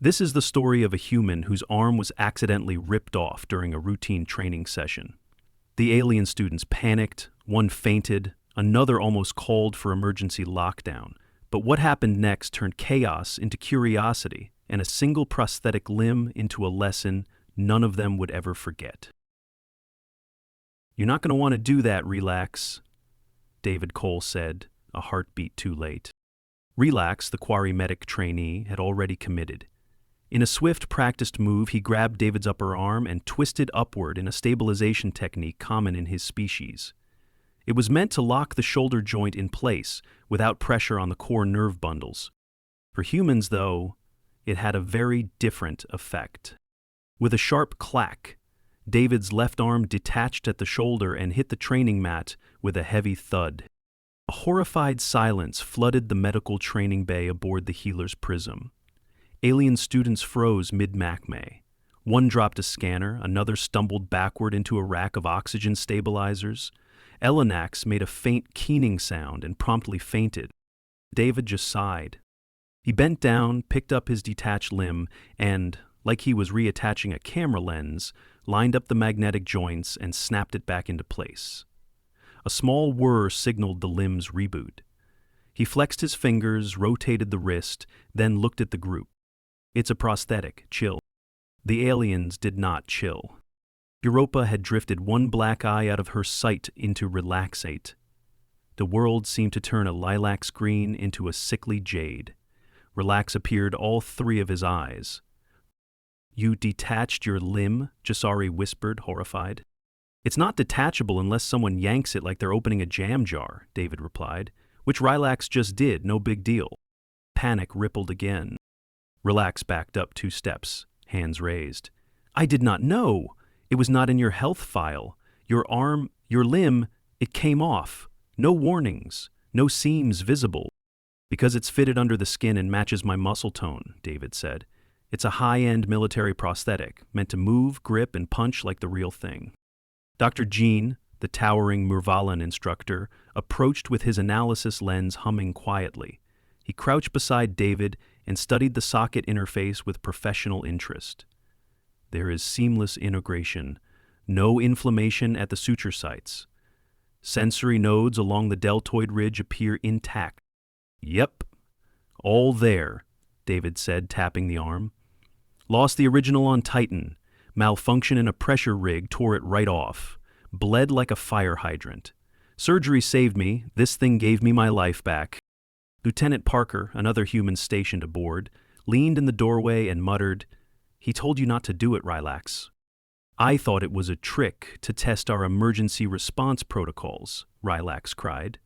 This is the story of a human whose arm was accidentally ripped off during a routine training session. The alien students panicked, one fainted, another almost called for emergency lockdown. But what happened next turned chaos into curiosity and a single prosthetic limb into a lesson none of them would ever forget. "You're not going to want to do that, Relax," David Cole said, a heartbeat too late. Relax, the quarry medic trainee, had already committed. In a swift, practiced move, he grabbed David's upper arm and twisted upward in a stabilization technique common in his species. It was meant to lock the shoulder joint in place without pressure on the core nerve bundles. For humans, though, it had a very different effect. With a sharp clack, David's left arm detached at the shoulder and hit the training mat with a heavy thud. A horrified silence flooded the medical training bay aboard the healer's prism. Alien students froze mid-macme. One dropped a scanner, another stumbled backward into a rack of oxygen stabilizers. Elanax made a faint keening sound and promptly fainted. David just sighed. He bent down, picked up his detached limb, and, like he was reattaching a camera lens, lined up the magnetic joints and snapped it back into place. A small whir signaled the limb's reboot. He flexed his fingers, rotated the wrist, then looked at the group. "It's a prosthetic, chill." The aliens did not chill. Europa had drifted one black eye out of her sight into relaxate. The world seemed to turn a lilac green into a sickly jade. Relax appeared all three of his eyes. "You detached your limb?" Jasari whispered, horrified. "It's not detachable unless someone yanks it like they're opening a jam jar," David replied, "which Relax just did, no big deal." Panic rippled again. Relax backed up 2 steps, hands raised. "I did not know. It was not in your health file. Your arm, your limb, it came off. No warnings, no seams visible." "Because it's fitted under the skin and matches my muscle tone," David said. "It's a high-end military prosthetic, meant to move, grip, and punch like the real thing." Dr. Jean, the towering Murvalan instructor, approached with his analysis lens humming quietly. He crouched beside David and studied the socket interface with professional interest. "There is seamless integration, no inflammation at the suture sites. Sensory nodes along the deltoid ridge appear intact." "Yep, all there," David said, tapping the arm. "Lost the original on Titan. Malfunction in a pressure rig tore it right off. Bled like a fire hydrant. Surgery saved me. This thing gave me my life back." Lieutenant Parker, another human stationed aboard, leaned in the doorway and muttered, "He told you not to do it, Relax." "I thought it was a trick to test our emergency response protocols," Relax cried.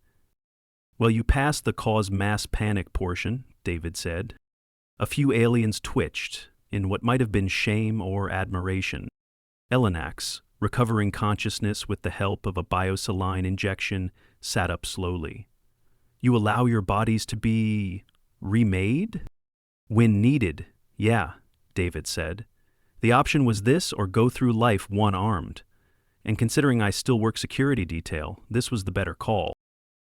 "Well, you passed the cause mass panic portion," David said. A few aliens twitched, in what might have been shame or admiration. Elanax, recovering consciousness with the help of a biosaline injection, sat up slowly. "You allow your bodies to be remade?" "When needed, yeah," David said. "The option was this or go through life one-armed. And considering I still work security detail, this was the better call.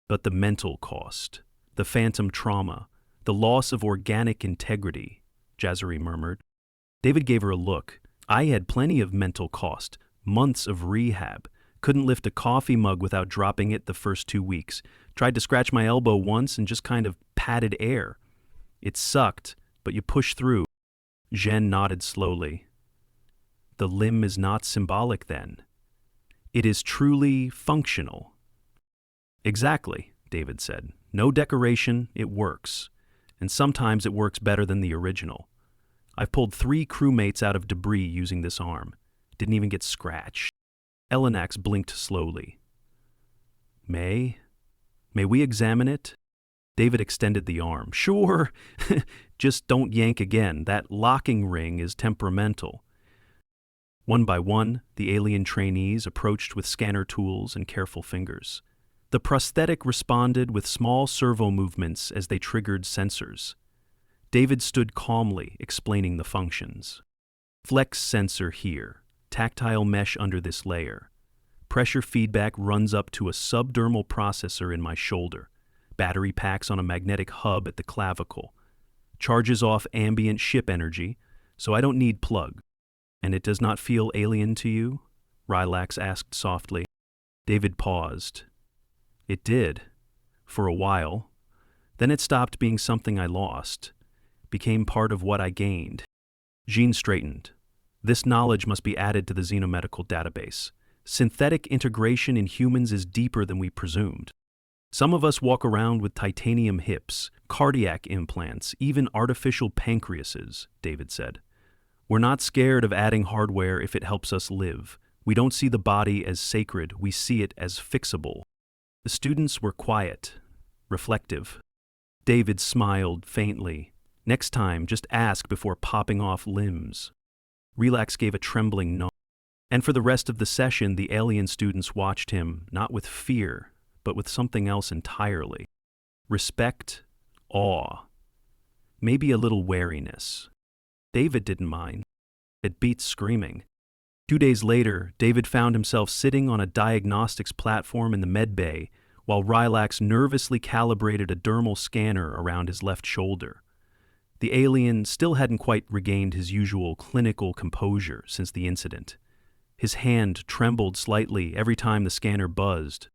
But the mental cost, the phantom trauma, the loss of organic integrity," Jasari murmured. David gave her a look. "I had plenty of mental cost, months of rehab. Couldn't lift a coffee mug without dropping it the first 2 weeks. Tried to scratch my elbow once and just kind of patted air. It sucked, but you push through." Jen nodded slowly. "The limb is not symbolic then. It is truly functional." "Exactly," David said. "No decoration, it works. And sometimes it works better than the original. I've pulled 3 crewmates out of debris using this arm. Didn't even get scratched." Elanax blinked slowly. May we examine it?" David extended the arm. "Sure, just don't yank again. That locking ring is temperamental." One by one, the alien trainees approached with scanner tools and careful fingers. The prosthetic responded with small servo movements as they triggered sensors. David stood calmly, explaining the functions. "Flex sensor here, tactile mesh under this layer. Pressure feedback runs up to a subdermal processor in my shoulder. Battery packs on a magnetic hub at the clavicle. charges off ambient ship energy, so I don't need plug. And it does not feel alien to you? Rylax asked softly. David paused. It did, for a while. Then it stopped being something I lost, became part of what I gained. Jean straightened. This knowledge must be added to the xenomedical database. Synthetic integration in humans is deeper than we presumed. Some of us walk around with titanium hips, cardiac implants, even artificial pancreases, David said. We're not scared of adding hardware if it helps us live. We don't see the body as sacred, we see it as fixable. The students were quiet, reflective. David smiled faintly. Next time, just ask before popping off limbs. Relax gave a trembling nod. And for the rest of the session, the alien students watched him, not with fear, but with something else entirely. Respect, awe, maybe a little wariness. David didn't mind. It beat screaming. 2 days later, David found himself sitting on a diagnostics platform in the med bay while Rylax nervously calibrated a dermal scanner around his left shoulder. The alien still hadn't quite regained his usual clinical composure since the incident. His hand trembled slightly every time the scanner buzzed.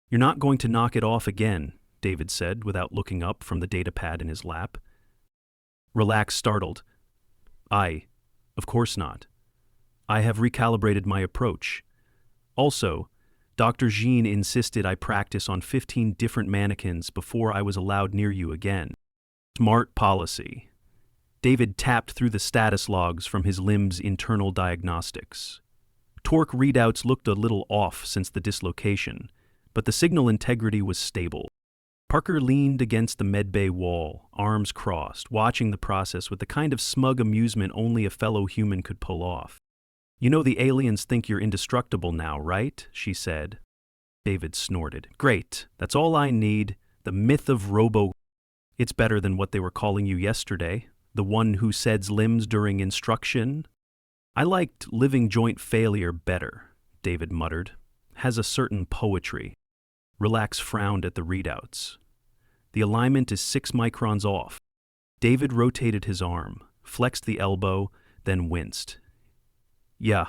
You're not going to knock it off again, David said without looking up from the datapad in his lap. Relax, startled. Of course not. I have recalibrated my approach. Also, Dr. Jean insisted I practice on 15 different mannequins before I was allowed near you again. Smart policy. David tapped through the status logs from his limb's internal diagnostics. Torque readouts looked a little off since the dislocation, but the signal integrity was stable. Parker leaned against the medbay wall, arms crossed, watching the process with the kind of smug amusement only a fellow human could pull off. You know the aliens think you're indestructible now, right? She said. David snorted. Great, that's all I need. The myth of Robo. It's better than what they were calling you yesterday. The one who sheds limbs during instruction. I liked living joint failure better, David muttered. Has a certain poetry. Relax frowned at the readouts. The alignment is 6 microns off. David rotated his arm, flexed the elbow, then winced. Yeah,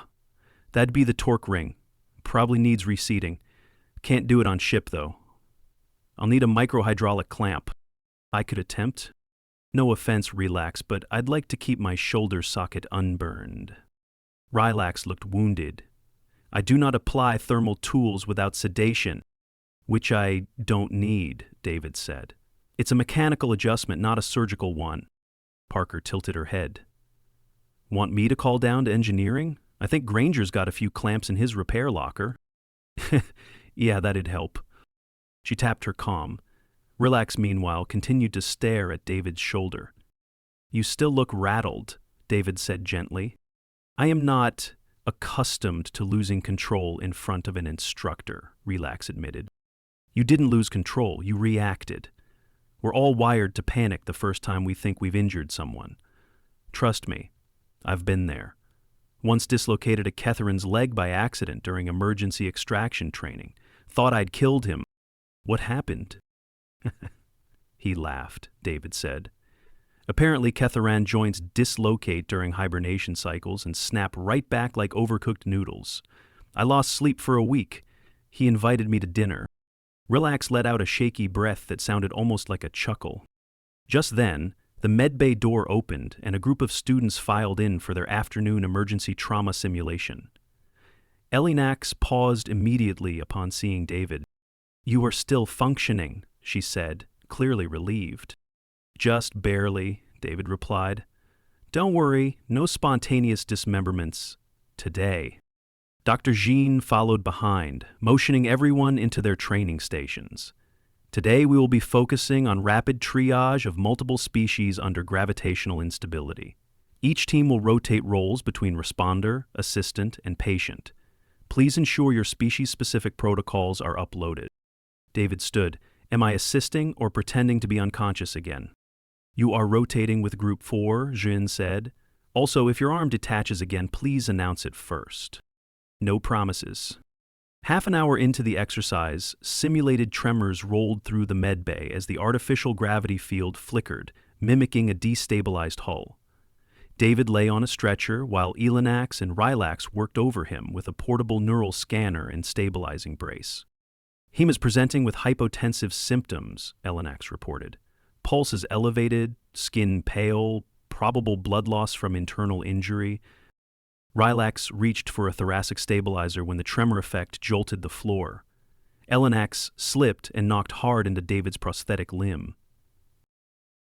that'd be the torque ring. Probably needs reseating. Can't do it on ship, though. I'll need a microhydraulic clamp. I could attempt. No offense, Relax, but I'd like to keep my shoulder socket unburned. Rylax looked wounded. I do not apply thermal tools without sedation. Which I don't need, David said. It's a mechanical adjustment, not a surgical one. Parker tilted her head. Want me to call down to engineering? I think Granger's got a few clamps in his repair locker. Yeah, that'd help. She tapped her comm. Relax, meanwhile, continued to stare at David's shoulder. You still look rattled, David said gently. I am not accustomed to losing control in front of an instructor, Relax admitted. You didn't lose control, you reacted. We're all wired to panic the first time we think we've injured someone. Trust me, I've been there. Once dislocated a Catherine's leg by accident during emergency extraction training. Thought I'd killed him. What happened? He laughed, David said. Apparently Catherine joints dislocate during hibernation cycles and snap right back like overcooked noodles. I lost sleep for a week. He invited me to dinner. Relax let out a shaky breath that sounded almost like a chuckle. Just then, the medbay door opened and a group of students filed in for their afternoon emergency trauma simulation. Elinax paused immediately upon seeing David. You are still functioning, she said, clearly relieved. Just barely, David replied. Don't worry, no spontaneous dismemberments. Today. Dr. Jean followed behind, motioning everyone into their training stations. Today we will be focusing on rapid triage of multiple species under gravitational instability. Each team will rotate roles between responder, assistant, and patient. Please ensure your species-specific protocols are uploaded. David stood. Am I assisting or pretending to be unconscious again? You are rotating with Group 4, Jean said. Also, if your arm detaches again, please announce it first. No promises. Half an hour into the exercise, simulated tremors rolled through the medbay as the artificial gravity field flickered, mimicking a destabilized hull. David lay on a stretcher while Elanax and Rylax worked over him with a portable neural scanner and stabilizing brace. "He is presenting with hypotensive symptoms," Elanax reported. "Pulse is elevated, skin pale, probable blood loss from internal injury." Rylax reached for a thoracic stabilizer when the tremor effect jolted the floor. Elanax slipped and knocked hard into David's prosthetic limb.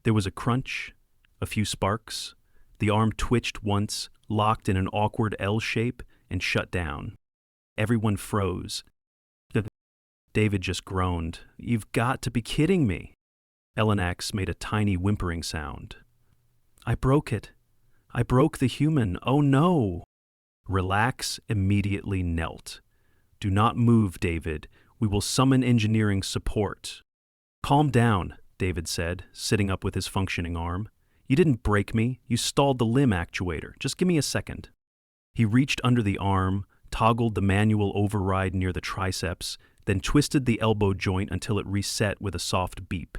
There was a crunch, a few sparks. The arm twitched once, locked in an awkward L shape, and shut down. Everyone froze. David just groaned. "You've got to be kidding me." Elanax made a tiny whimpering sound. "I broke it. I broke the human. Oh no." Relax immediately knelt. "Do not move, David. We will summon engineering support." "Calm down," David said, sitting up with his functioning arm. "You didn't break me. You stalled the limb actuator. Just give me a second." He reached under the arm, toggled the manual override near the triceps, then twisted the elbow joint until it reset with a soft beep.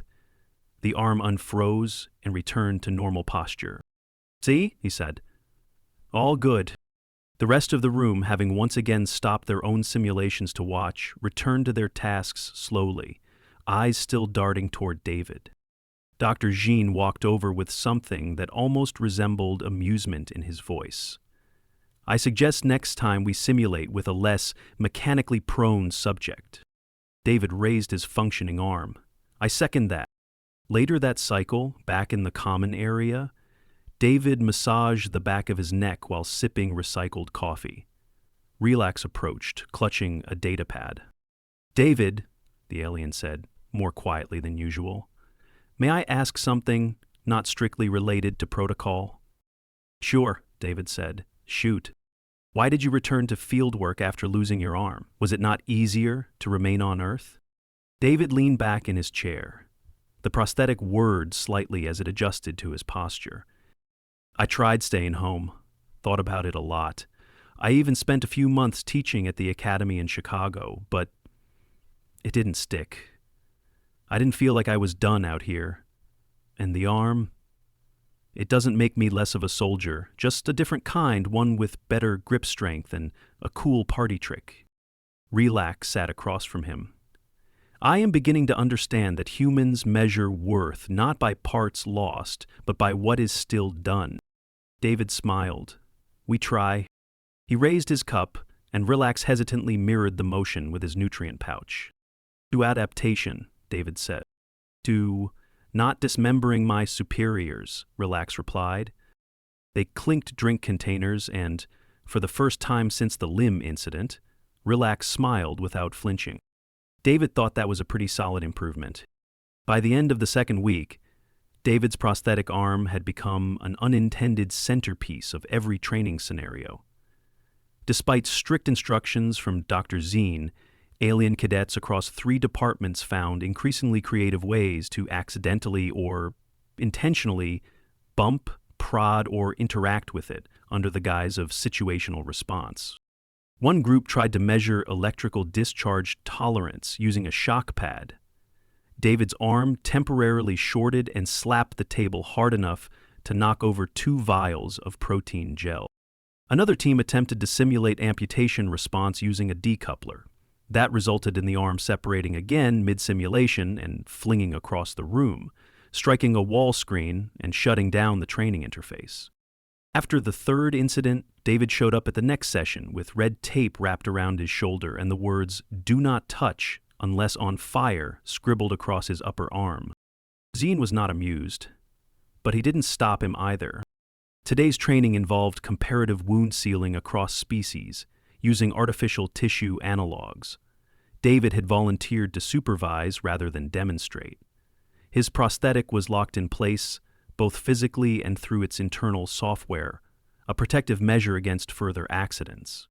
The arm unfroze and returned to normal posture. "See?" he said. "All good." The rest of the room, having once again stopped their own simulations to watch, returned to their tasks slowly, eyes still darting toward David. Dr. Jean walked over with something that almost resembled amusement in his voice. "I suggest next time we simulate with a less mechanically prone subject." David raised his functioning arm. "I second that." Later that cycle, back in the common area, David massaged the back of his neck while sipping recycled coffee. Relax approached, clutching a datapad. "David," the alien said, more quietly than usual, "may I ask something not strictly related to protocol?" "Sure," David said. "Shoot. Why did you return to field work after losing your arm? Was it not easier to remain on Earth?" David leaned back in his chair. The prosthetic whirred slightly as it adjusted to his posture. "I tried staying home. Thought about it a lot. I even spent a few months teaching at the academy in Chicago, but it didn't stick. I didn't feel like I was done out here. And the arm, it doesn't make me less of a soldier, just a different kind, one with better grip strength and a cool party trick." Relax sat across from him. "I am beginning to understand that humans measure worth not by parts lost, but by what is still done." David smiled. "We try." He raised his cup, and Relax hesitantly mirrored the motion with his nutrient pouch. "To adaptation," David said. "To not dismembering my superiors," Relax replied. They clinked drink containers and, for the first time since the limb incident, Relax smiled without flinching. David thought that was a pretty solid improvement. By the end of the second week, David's prosthetic arm had become an unintended centerpiece of every training scenario. Despite strict instructions from Dr. Zine, alien cadets across 3 departments found increasingly creative ways to accidentally or intentionally bump, prod, or interact with it under the guise of situational response. One group tried to measure electrical discharge tolerance using a shock pad. David's arm temporarily shorted and slapped the table hard enough to knock over 2 vials of protein gel. Another team attempted to simulate amputation response using a decoupler. That resulted in the arm separating again mid-simulation and flinging across the room, striking a wall screen and shutting down the training interface. After the third incident, David showed up at the next session with red tape wrapped around his shoulder and the words "Do not touch unless on fire" scribbled across his upper arm. Zine was not amused, but he didn't stop him either. Today's training involved comparative wound sealing across species, using artificial tissue analogs. David had volunteered to supervise rather than demonstrate. His prosthetic was locked in place, both physically and through its internal software, a protective measure against further accidents.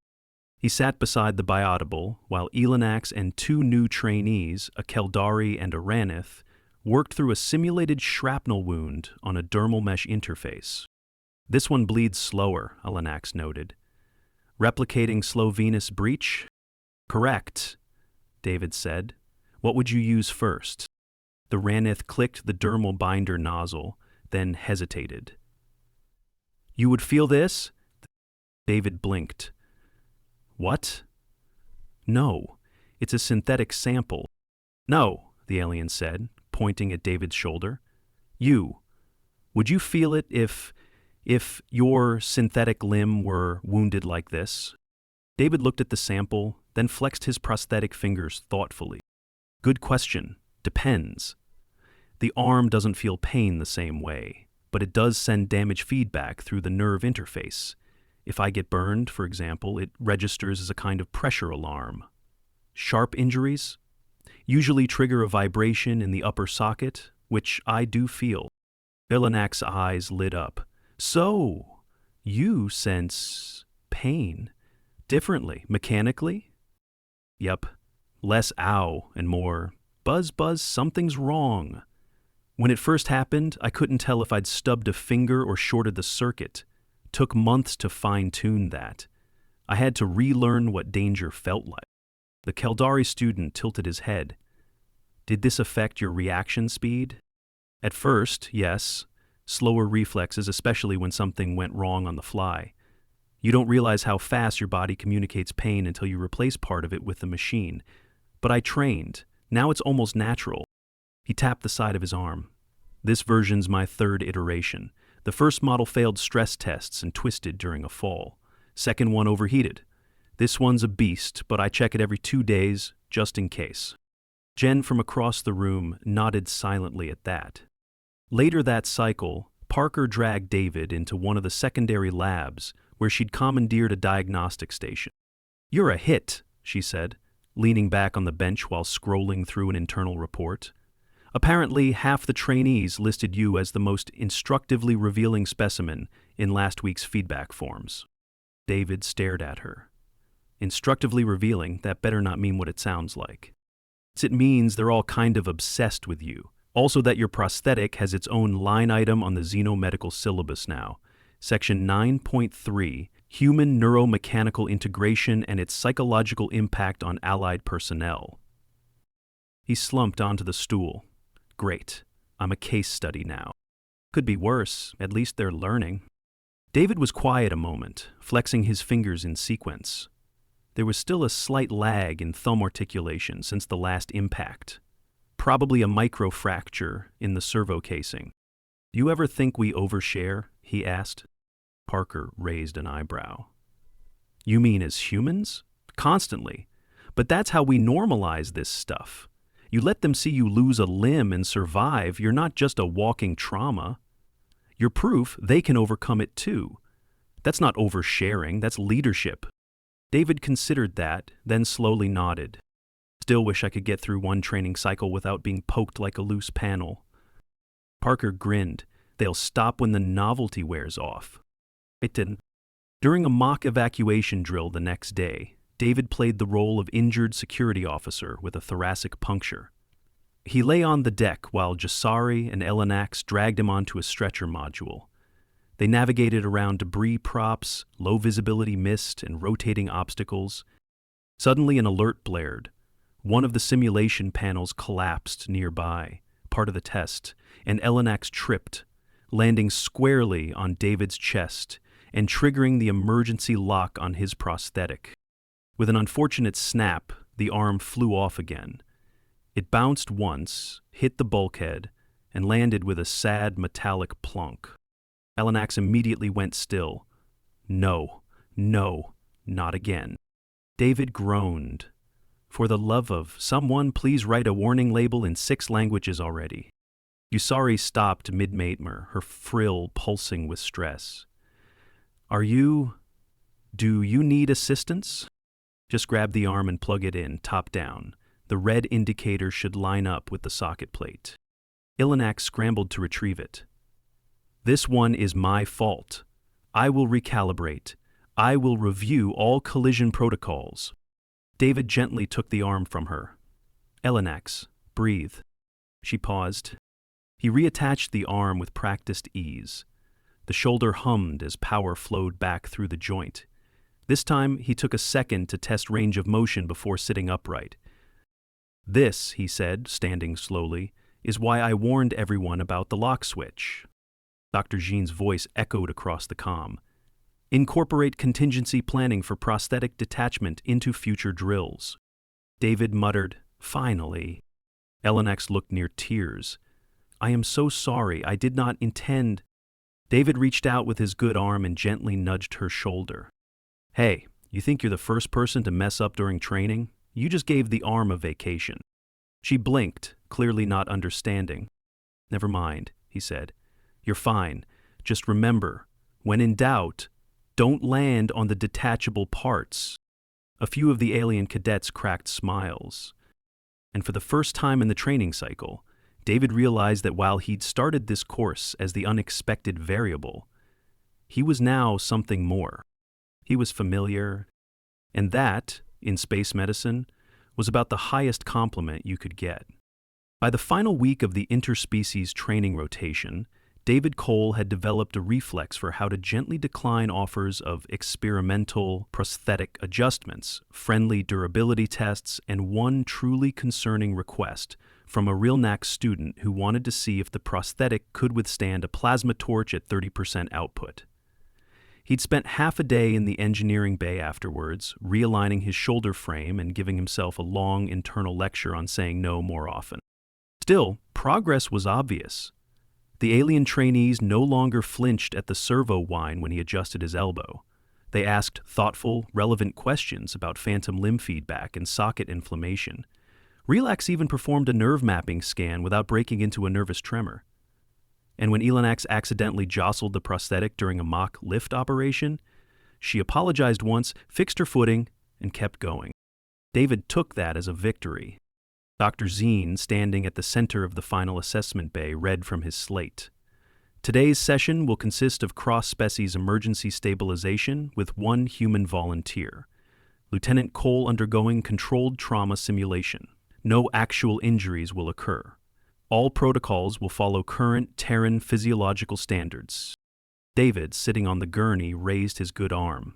He sat beside the biaudible while Elanax and 2 new trainees, a Keldari and a Ranith, worked through a simulated shrapnel wound on a dermal mesh interface. "This one bleeds slower," Elanax noted. "Replicating slow venous breach?" "Correct," David said. "What would you use first?" The Ranith clicked the dermal binder nozzle, then hesitated. "You would feel this?" David blinked. "What?" "No, it's a synthetic sample." "No," the alien said, pointing at David's shoulder. Would you feel it if your synthetic limb were wounded like this?" David looked at the sample, then flexed his prosthetic fingers thoughtfully. "Good question. Depends. The arm doesn't feel pain the same way, but it does send damage feedback through the nerve interface. If I get burned, for example, it registers as a kind of pressure alarm. Sharp injuries usually trigger a vibration in the upper socket, which I do feel." Ilanak's eyes lit up. "So, you sense pain differently, mechanically?" "Yep. Less ow and more buzz, something's wrong. When it first happened, I couldn't tell if I'd stubbed a finger or shorted the circuit. Took months to fine-tune that. I had to relearn what danger felt like." The Keldari student tilted his head. "Did this affect your reaction speed?" "At first, yes. Slower reflexes, especially when something went wrong on the fly. You don't realize how fast your body communicates pain until you replace part of it with the machine. But I trained. Now it's almost natural." He tapped the side of his arm. "This version's my third iteration. The first model failed stress tests and twisted during a fall. Second one overheated. This one's a beast, but I check it every 2 days, just in case." Jen from across the room nodded silently at that. Later that cycle, Parker dragged David into one of the secondary labs where she'd commandeered a diagnostic station. "You're a hit," she said, leaning back on the bench while scrolling through an internal report. "Apparently, half the trainees listed you as the most instructively revealing specimen in last week's feedback forms." David stared at her. "Instructively revealing, that better not mean what it sounds like. It means they're all kind of obsessed with you. Also that your prosthetic has its own line item on the xenomedical syllabus now. Section 9.3, Human Neuromechanical Integration and its Psychological Impact on Allied Personnel." He slumped onto the stool. "Great. I'm a case study now. Could be worse. At least they're learning." David was quiet a moment, flexing his fingers in sequence. There was still a slight lag in thumb articulation since the last impact. Probably a microfracture in the servo casing. "Do you ever think we overshare?" he asked. Parker raised an eyebrow. "You mean as humans? Constantly. But that's how we normalize this stuff. You let them see you lose a limb and survive, you're not just a walking trauma. You're proof they can overcome it too. That's not oversharing, that's leadership." David considered that, then slowly nodded. "Still wish I could get through one training cycle without being poked like a loose panel." Parker grinned. "They'll stop when the novelty wears off." It didn't. During a mock evacuation drill the next day, David played the role of injured security officer with a thoracic puncture. He lay on the deck while Jasari and Elanax dragged him onto a stretcher module. They navigated around debris props, low-visibility mist, and rotating obstacles. Suddenly an alert blared. One of the simulation panels collapsed nearby, part of the test, and Elanax tripped, landing squarely on David's chest and triggering the emergency lock on his prosthetic. With an unfortunate snap, the arm flew off again. It bounced once, hit the bulkhead, and landed with a sad metallic plunk. Elanax immediately went still. No, not again. David groaned. "For the love of someone, please write a warning label in 6 languages already." Yusari stopped mid-matmer, her frill pulsing with stress. Do you need assistance?" "Just grab the arm and plug it in, top down. The red indicator should line up with the socket plate." Ilanax scrambled to retrieve it. "This one is my fault. I will recalibrate. I will review all collision protocols." David gently took the arm from her. "Elanax, breathe." She paused. He reattached the arm with practiced ease. The shoulder hummed as power flowed back through the joint. This time, he took a second to test range of motion before sitting upright. "This," he said, standing slowly, "is why I warned everyone about the lock switch." Dr. Jean's voice echoed across the comm. Incorporate contingency planning for prosthetic detachment into future drills. David muttered, "Finally." Elenax looked near tears. "I am so sorry, I did not intend." David reached out with his good arm and gently nudged her shoulder. "Hey, you think you're the first person to mess up during training? You just gave the arm a vacation." She blinked, clearly not understanding. "Never mind," he said. "You're fine. Just remember, when in doubt, don't land on the detachable parts." A few of the alien cadets cracked smiles. And for the first time in the training cycle, David realized that while he'd started this course as the unexpected variable, he was now something more. He was familiar, and that, in space medicine, was about the highest compliment you could get. By the final week of the interspecies training rotation, David Cole had developed a reflex for how to gently decline offers of experimental prosthetic adjustments, friendly durability tests, and one truly concerning request from a RealNac student who wanted to see if the prosthetic could withstand a plasma torch at 30% output. He'd spent half a day in the engineering bay afterwards, realigning his shoulder frame and giving himself a long internal lecture on saying no more often. Still, progress was obvious. The alien trainees no longer flinched at the servo whine when he adjusted his elbow. They asked thoughtful, relevant questions about phantom limb feedback and socket inflammation. Relax even performed a nerve mapping scan without breaking into a nervous tremor. And when Elenax accidentally jostled the prosthetic during a mock lift operation, she apologized once, fixed her footing, and kept going. David took that as a victory. Dr. Zine, standing at the center of the final assessment bay, read from his slate. Today's session will consist of cross-species emergency stabilization with one human volunteer. Lieutenant Cole undergoing controlled trauma simulation. No actual injuries will occur. All protocols will follow current Terran physiological standards. David, sitting on the gurney, raised his good arm.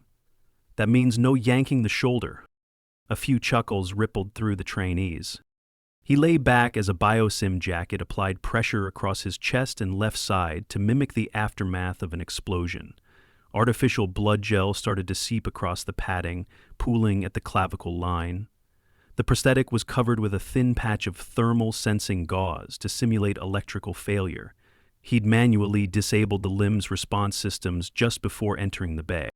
"That means no yanking the shoulder." A few chuckles rippled through the trainees. He lay back as a biosim jacket applied pressure across his chest and left side to mimic the aftermath of an explosion. Artificial blood gel started to seep across the padding, pooling at the clavicle line. The prosthetic was covered with a thin patch of thermal sensing gauze to simulate electrical failure. He'd manually disabled the limb's response systems just before entering the bay.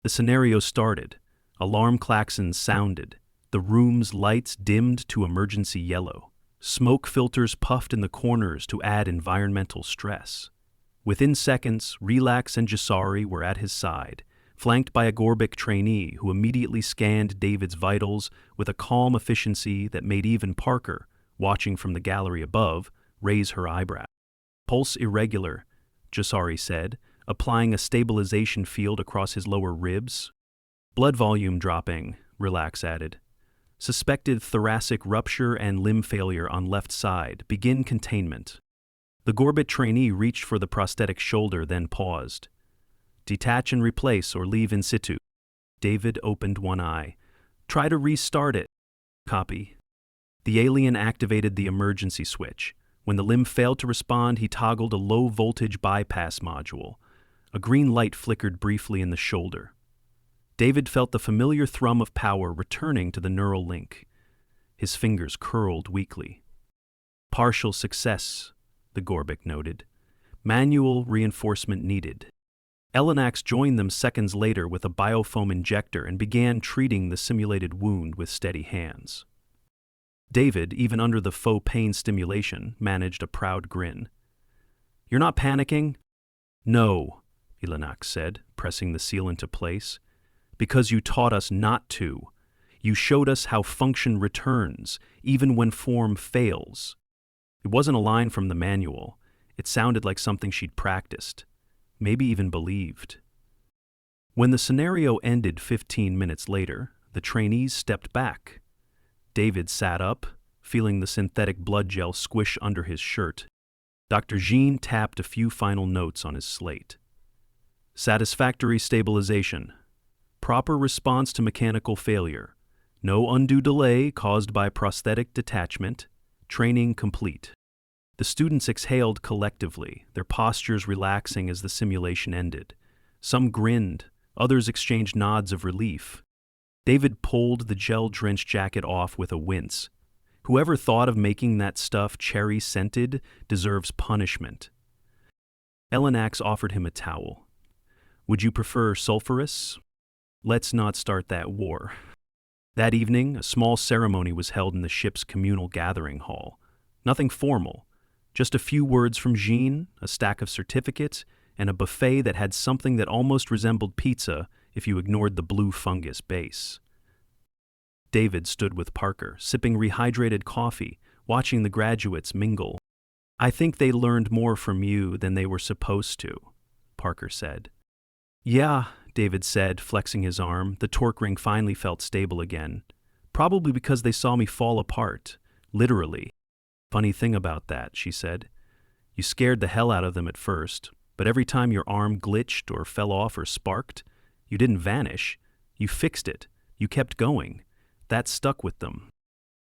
The scenario started. Alarm klaxons sounded. The room's lights dimmed to emergency yellow. Smoke filters puffed in the corners to add environmental stress. Within seconds, Relax and Jasari were at his side, flanked by a Gorbic trainee who immediately scanned David's vitals with a calm efficiency that made even Parker, watching from the gallery above, raise her eyebrow. "Pulse irregular," Jasari said, applying a stabilization field across his lower ribs. "Blood volume dropping," Relax added. "Suspected thoracic rupture and limb failure on left side. Begin containment." The Gorbit trainee reached for the prosthetic shoulder, then paused. "Detach and replace or leave in situ." David opened one eye. "Try to restart it." "Copy." The alien activated the emergency switch. When the limb failed to respond, he toggled a low-voltage bypass module. A green light flickered briefly in the shoulder. David felt the familiar thrum of power returning to the neural link. His fingers curled weakly. "Partial success," the Gorbic noted. "Manual reinforcement needed." Elenax joined them seconds later with a biofoam injector and began treating the simulated wound with steady hands. David, even under the faux pain stimulation, managed a proud grin. "You're not panicking?" "No," Elenax said, pressing the seal into place. "Because you taught us not to. You showed us how function returns, even when form fails." It wasn't a line from the manual. It sounded like something she'd practiced, maybe even believed. When the scenario ended 15 minutes later, the trainees stepped back. David sat up, feeling the synthetic blood gel squish under his shirt. Dr. Jean tapped a few final notes on his slate. "Satisfactory stabilization. Proper response to mechanical failure. No undue delay caused by prosthetic detachment. Training complete." The students exhaled collectively, their postures relaxing as the simulation ended. Some grinned, others exchanged nods of relief. David pulled the gel-drenched jacket off with a wince. Whoever thought of making that stuff cherry-scented deserves punishment. Elenax offered him a towel. Would you prefer sulphurous? Let's not start that war. That evening, a small ceremony was held in the ship's communal gathering hall. Nothing formal, just a few words from Jean, a stack of certificates, and a buffet that had something that almost resembled pizza if you ignored the blue fungus base. David stood with Parker, sipping rehydrated coffee, watching the graduates mingle. I think they learned more from you than they were supposed to, Parker said. Yeah, David said, flexing his arm. The torque ring finally felt stable again. Probably because they saw me fall apart, literally. Funny thing about that, she said. You scared the hell out of them at first, but every time your arm glitched or fell off or sparked, you didn't vanish. You fixed it. You kept going. That stuck with them.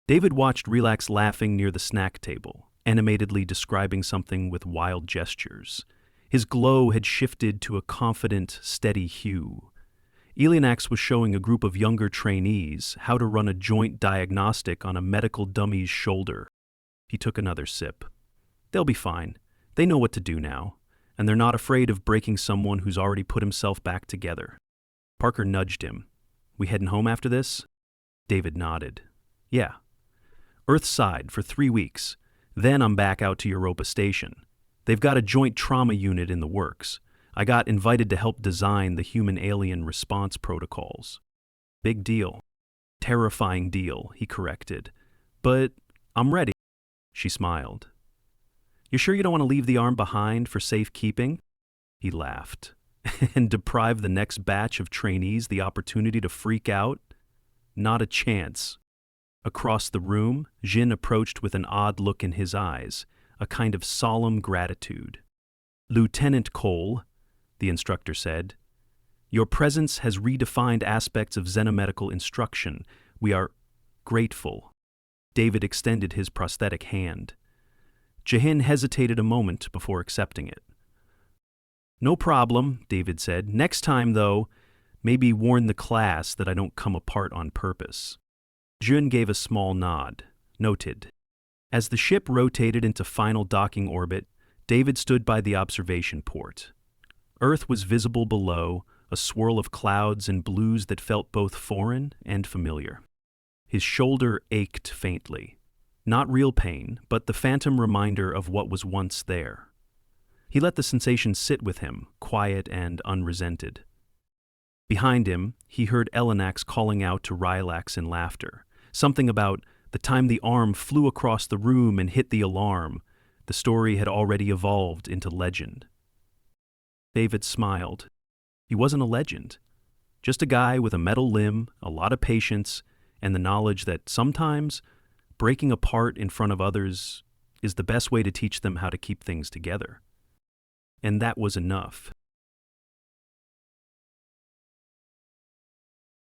David watched Relax laughing near the snack table, animatedly describing something with wild gestures. His glow had shifted to a confident, steady hue. Elenax was showing a group of younger trainees how to run a joint diagnostic on a medical dummy's shoulder. He took another sip. They'll be fine. They know what to do now, and they're not afraid of breaking someone who's already put himself back together. Parker nudged him. We heading home after this? David nodded. Yeah. Earthside for 3 weeks. Then I'm back out to Europa Station. They've got a joint trauma unit in the works. I got invited to help design the human-alien response protocols. Big deal. Terrifying deal, he corrected. But I'm ready. She smiled. You sure you don't want to leave the arm behind for safekeeping? He laughed. And deprive the next batch of trainees the opportunity to freak out? Not a chance. Across the room, Jin approached with an odd look in his eyes, a kind of solemn gratitude. Lieutenant Cole, the instructor said, your presence has redefined aspects of xenomedical instruction. We are grateful. David extended his prosthetic hand. Jahin hesitated a moment before accepting it. No problem, David said. Next time, though, maybe warn the class that I don't come apart on purpose. Jun gave a small nod. Noted. As the ship rotated into final docking orbit, David stood by the observation port. Earth was visible below, a swirl of clouds and blues that felt both foreign and familiar. His shoulder ached faintly. Not real pain, but the phantom reminder of what was once there. He let the sensation sit with him, quiet and unresented. Behind him, he heard Elenax calling out to Rylax in laughter. Something about the time the arm flew across the room and hit the alarm. The story had already evolved into legend. David smiled. He wasn't a legend. Just a guy with a metal limb, a lot of patience, and the knowledge that sometimes breaking apart in front of others is the best way to teach them how to keep things together. And that was enough.